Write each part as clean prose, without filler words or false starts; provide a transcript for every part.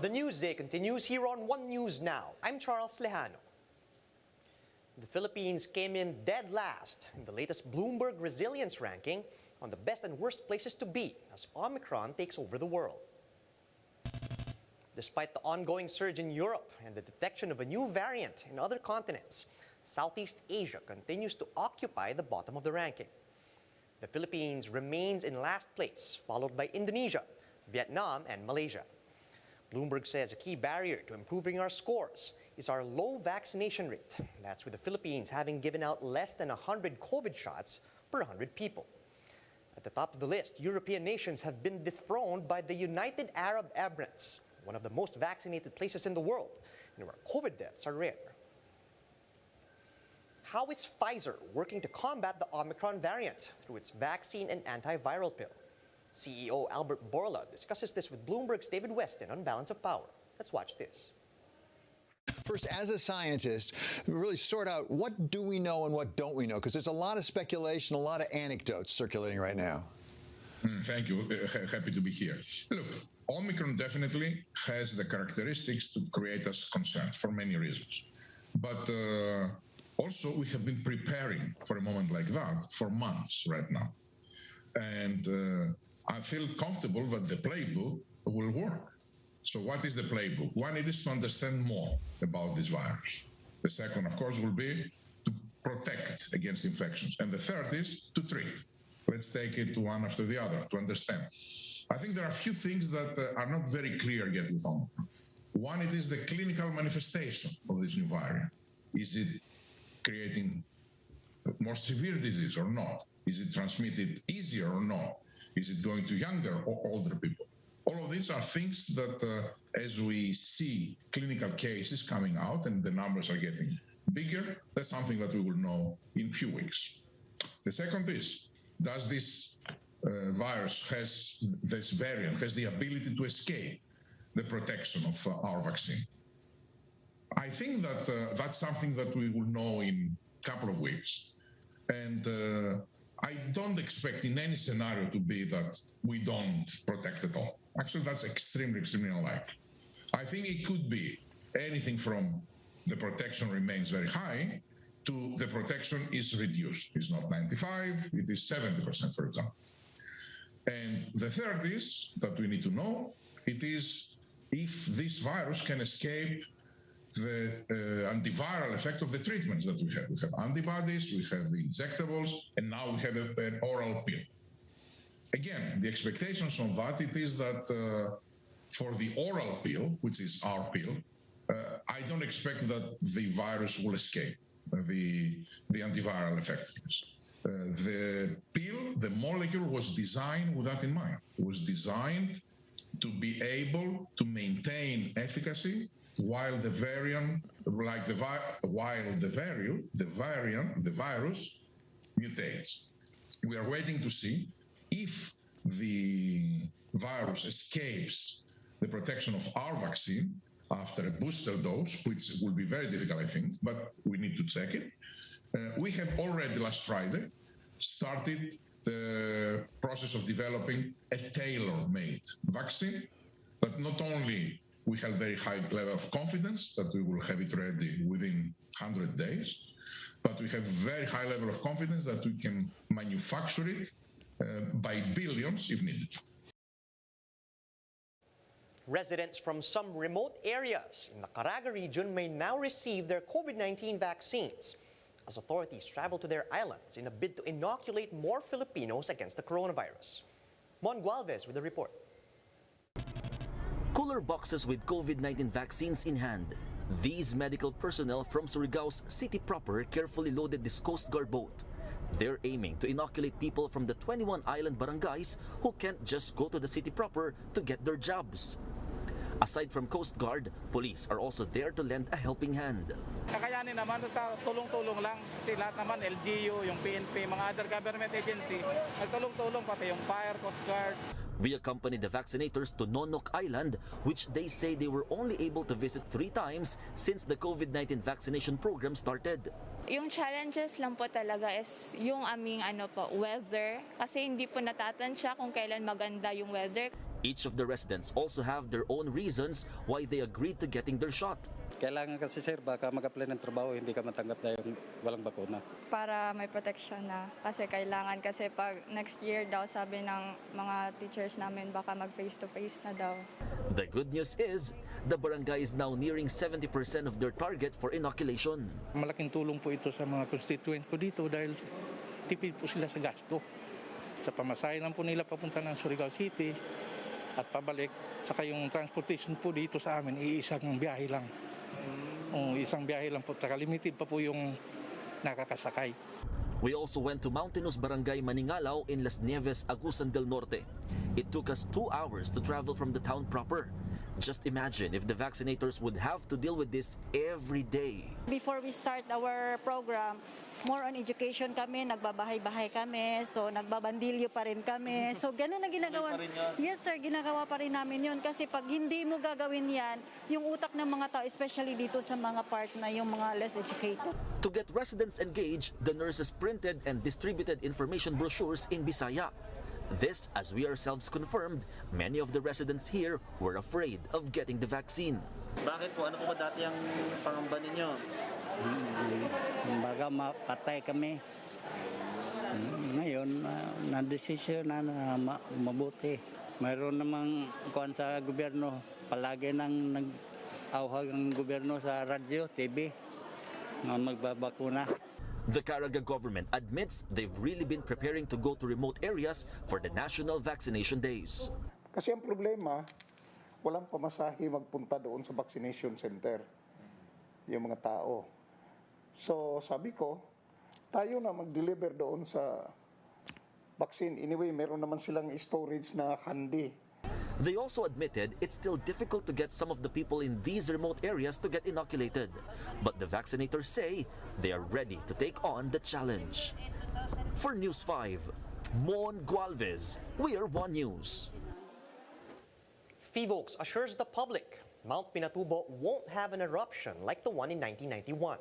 The Newsday continues here on One News Now. I'm Charles Lejano. The Philippines came in dead last in the latest Bloomberg Resilience Ranking on the best and worst places to be as Omicron takes over the world. Despite the ongoing surge in Europe and the detection of a new variant in other continents, Southeast Asia continues to occupy the bottom of the ranking. The Philippines remains in last place, followed by Indonesia, Vietnam, and Malaysia. Bloomberg says a key barrier to improving our scores is our low vaccination rate. That's with the Philippines having given out less than 100 COVID shots per 100 people. At the top of the list, European nations have been dethroned by the United Arab Emirates, one of the most vaccinated places in the world, and where COVID deaths are rare. How is Pfizer working to combat the Omicron variant through its vaccine and antiviral pill? CEO Albert Bourla discusses this with Bloomberg's David Weston on Balance of Power. Let's watch this. First, as a scientist, really sort out what do we know and what don't we know, because there's a lot of speculation, a lot of anecdotes circulating right now. Thank you. Happy to be here. Look, Omicron definitely has the characteristics to create us concerns for many reasons. But also, we have been preparing for a moment like that for months right now. And I feel comfortable that the playbook will work. So what is the playbook? One, it is to understand more about this virus. The second, of course, will be to protect against infections. And the third is to treat. Let's take it one after the other to understand. I think there are a few things that are not very clear yet with Omicron. One, it is the clinical manifestation of this new variant. Is it creating more severe disease or not? Is it transmitted easier or not? Is it going to younger or older people? All of these are things that, as we see clinical cases coming out and the numbers are getting bigger, that's something that we will know in a few weeks. The second is, does this virus this variant has the ability to escape the protection of our vaccine? I think that that's something that we will know in a couple of weeks. And I don't expect in any scenario to be that we don't protect at all. Actually, that's extremely, extremely unlikely. I think it could be anything from the protection remains very high to the protection is reduced. It's not 95, it is 70%, for example. And the third is that we need to know, it is if this virus can escape the antiviral effect of the treatments that we have. We have antibodies, we have injectables, and now we have an oral pill. Again, the expectations on that, it is that for the oral pill, which is our pill, I don't expect that the virus will escape the antiviral effectiveness. The pill, the molecule was designed with that in mind. It was designed to be able to maintain efficacy while the variant, like the virus mutates. We are waiting to see if the virus escapes the protection of our vaccine after a booster dose, which will be very difficult, I think, but we need to check it. We have already last Friday started the process of developing a tailor-made vaccine that not only we have very high level of confidence that we will have it ready within 100 days, but we have very high level of confidence that we can manufacture it by billions if needed. Residents from some remote areas in the CARAGA region may now receive their COVID-19 vaccines as authorities travel to their islands in a bid to inoculate more Filipinos against the coronavirus. Mon Gualvez with the report. Cooler boxes with COVID-19 vaccines in hand. These medical personnel from Surigao's city proper carefully loaded this Coast Guard boat. They're aiming to inoculate people from the 21 island barangays who can't just go to the city proper to get their jobs. Aside from Coast Guard, police are also there to lend a helping hand. Kakayanin naman, basta tulong-tulong lang. Kasi lahat naman, LGU, yung PNP, mga other government agency, nagtulong-tulong pati yung Fire, Coast Guard. We accompanied the vaccinators to Nonok Island, which they say they were only able to visit 3 times since the COVID-19 vaccination program started. Yung challenges lang po talaga is yung aming weather, kasi hindi po natatansya kung kailan maganda yung weather. Each of the residents also have their own reasons why they agreed to getting their shot. Kailangan kasi sir, baka mag-apply ng trabaho, hindi ka matanggap dahil walang bakuna. Para may protection na. Kasi kailangan kasi pag next year daw sabi ng mga teachers namin baka mag face-to-face na daw. The good news is, the barangay is now nearing 70% of their target for inoculation. Malaking tulong po ito sa mga constituent ko dito dahil tipid po sila sa gasto. Sa pamasahe lang po nila papunta ng Surigao City at pabalik. Saka yung transportation po dito sa amin, iisang biyahe lang. Isang biyahe lang po, limited pa po yung nakakasakay. We also went to mountainous barangay Maningalaw in Las Nieves, Agusan del Norte. It took us 2 hours to travel from the town proper. Just imagine if the vaccinators would have to deal with this every day. Before we start our program, more on education kami, nagbabahay-bahay kami, so nagbabandilyo pa rin kami. So ganun ang ginagawa. Yes sir, ginagawa pa rin namin yun kasi pag hindi mo gagawin yan, yung utak ng mga tao, especially dito sa mga part na yung mga less educated. To get residents engaged, the nurses printed and distributed information brochures in Bisaya. This, as we ourselves confirmed, many of the residents here were afraid of getting the vaccine. Bakit po? Ano po ba dati ang pangamba ninyo? Baga mapatay kami. Ngayon, na-desisyon na mabuti. Mayroon namang kuwan sa gobyerno, palagi nang nag-auhag ang gobyerno sa radyo, TV, na magbabakuna. The CARAGA government admits they've really been preparing to go to remote areas for the national vaccination days. Kasi ang problema, walang pamasahe magpunta doon sa vaccination center, yung mga tao. So sabi ko, tayo na mag-deliver doon sa vaccine. Anyway, meron naman silang storage na handy. They also admitted it's still difficult to get some of the people in these remote areas to get inoculated. But the vaccinators say they are ready to take on the challenge. For News 5, Mon Gualvez, we are One News. Phivolcs assures the public Mount Pinatubo won't have an eruption like the one in 1991.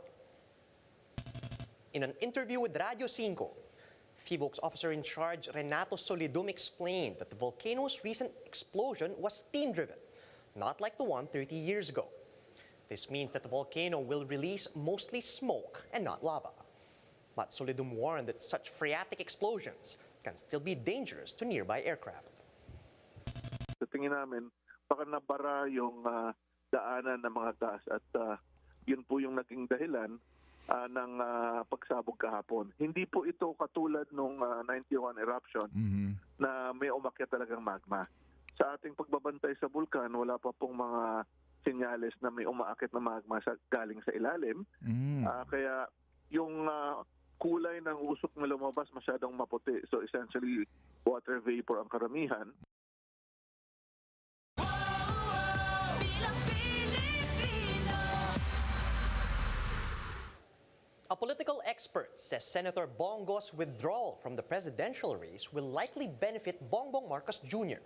In an interview with Radio 5, Phivolcs officer in charge Renato Solidum explained that the volcano's recent explosion was steam-driven, not like the one 30 years ago. This means that the volcano will release mostly smoke and not lava. But Solidum warned that such phreatic explosions can still be dangerous to nearby aircraft. Sa tingin namin, baka nabara yung daanan ng mga gas at yun po yung naging dahilan ng pagsabog kahapon. Hindi po ito katulad nung 91 eruption na may umakyat talagang magma. Sa ating pagbabantay sa bulkan, wala pa pong mga senyales na may umaakyat na magma galing sa ilalim. Kaya yung kulay ng usok na lumabas masyadong maputi. So essentially, water vapor ang karamihan. A political expert says Senator Bongo's withdrawal from the presidential race will likely benefit Bongbong Marcos Jr.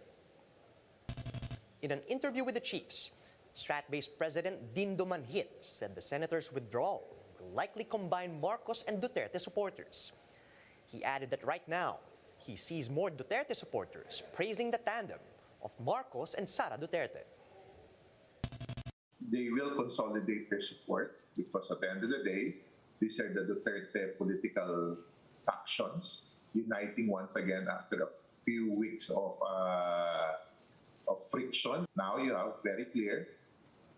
In an interview with the Chiefs, Strat-based President Dindo Manhit said the senator's withdrawal will likely combine Marcos and Duterte supporters. He added that right now, he sees more Duterte supporters praising the tandem of Marcos and Sara Duterte. They will consolidate their support because at the end of the day, these are the Duterte political factions uniting once again after a few weeks of friction. Now you have very clear,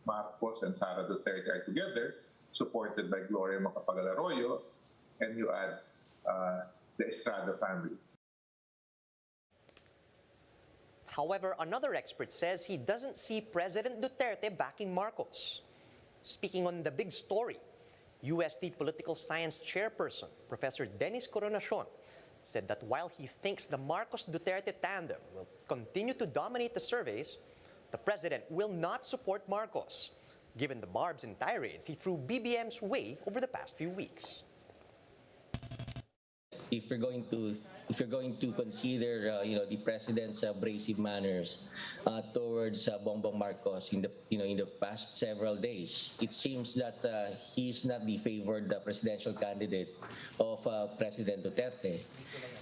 Marcos and Sara Duterte are together, supported by Gloria Macapagal-Arroyo, and you add the Estrada family. However, another expert says he doesn't see President Duterte backing Marcos. Speaking on the big story, UST Political Science Chairperson, Professor Dennis Coronacion, said that while he thinks the Marcos-Duterte tandem will continue to dominate the surveys, the president will not support Marcos, given the barbs and tirades he threw BBM's way over the past few weeks. if you're going to consider the president's abrasive manners towards Bongbong Marcos in the past several days, it seems that he's not the favored presidential candidate of President Duterte.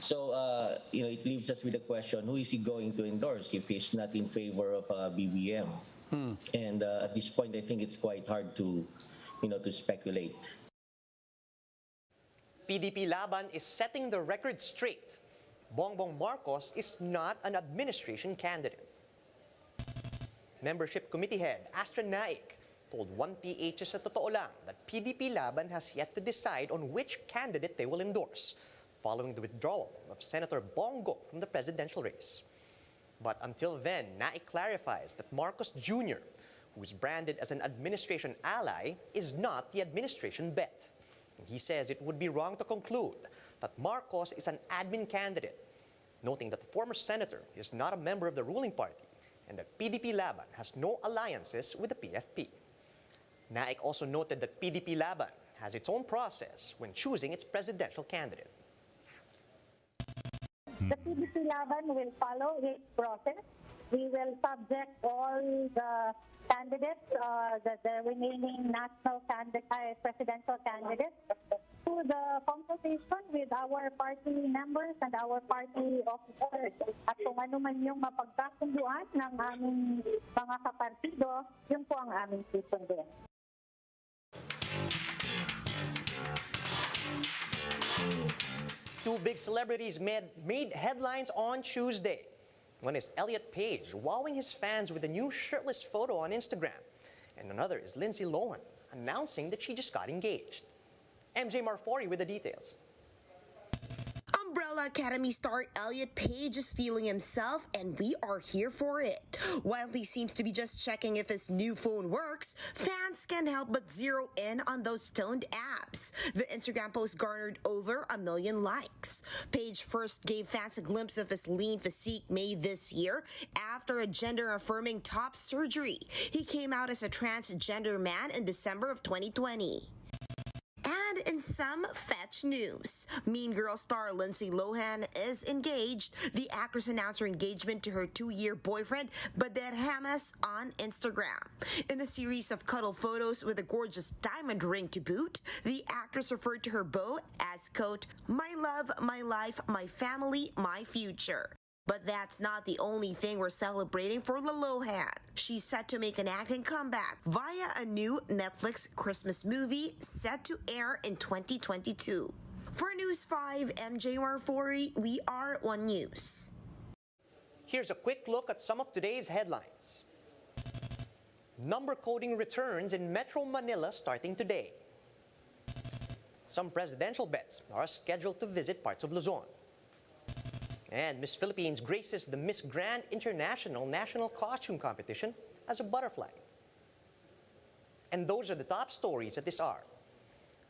So it leaves us with the question: who is he going to endorse if he's not in favor of BBM? And at this point, I think it's quite hard to speculate. PDP-Laban is setting the record straight. Bongbong Marcos is not an administration candidate. Membership Committee Head Astra Naik told 1PH sa Totoo Lang that PDP-Laban has yet to decide on which candidate they will endorse following the withdrawal of Senator Bongo from the presidential race. But until then, Naik clarifies that Marcos Jr., who is branded as an administration ally, is not the administration bet. He says it would be wrong to conclude that Marcos is an admin candidate, noting that the former senator is not a member of the ruling party and that PDP-Laban has no alliances with the PFP. Naik also noted that PDP-Laban has its own process when choosing its presidential candidate. The PDP-Laban will follow its process. We will subject all the candidates, the remaining national presidential candidates, to the consultation with our party members and our party officers. At kung ano man yung mapagkasunduan ng aming mga kapartido, yun po ang aming susundin. Two big celebrities made headlines on Tuesday. One is Elliot Page, wowing his fans with a new shirtless photo on Instagram. And another is Lindsay Lohan, announcing that she just got engaged. MJ Marfori with the details. Umbrella Academy star Elliot Page is feeling himself, and we are here for it. While he seems to be just checking if his new phone works, fans can't help but zero in on those toned abs. The Instagram post garnered over 1 million likes. Page first gave fans a glimpse of his lean physique May this year after a gender-affirming top surgery. He came out as a transgender man in December of 2020. And in some fetch news, Mean Girl star Lindsay Lohan is engaged. The actress announced her engagement to her 2-year boyfriend, Bader Hamas, on Instagram. In a series of cuddle photos with a gorgeous diamond ring to boot, the actress referred to her beau as, quote, "my love, my life, my family, my future." But that's not the only thing we're celebrating for La Lohan. She's set to make an acting comeback via a new Netflix Christmas movie set to air in 2022. For News 5, MJ Marfori, we are One News. Here's a quick look at some of today's headlines. Number coding returns in Metro Manila starting today. Some presidential bets are scheduled to visit parts of Luzon. And Miss Philippines graces the Miss Grand International National Costume Competition as a butterfly. And those are the top stories at this hour.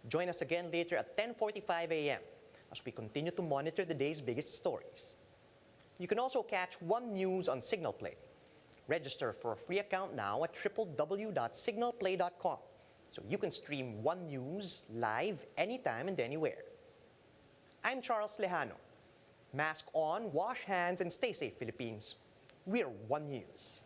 Join us again later at 10:45 a.m. as we continue to monitor the day's biggest stories. You can also catch One News on Signal Play. Register for a free account now at www.signalplay.com so you can stream One News live anytime and anywhere. I'm Charles Lejano. Mask on, wash hands, and stay safe, Philippines. We're One News.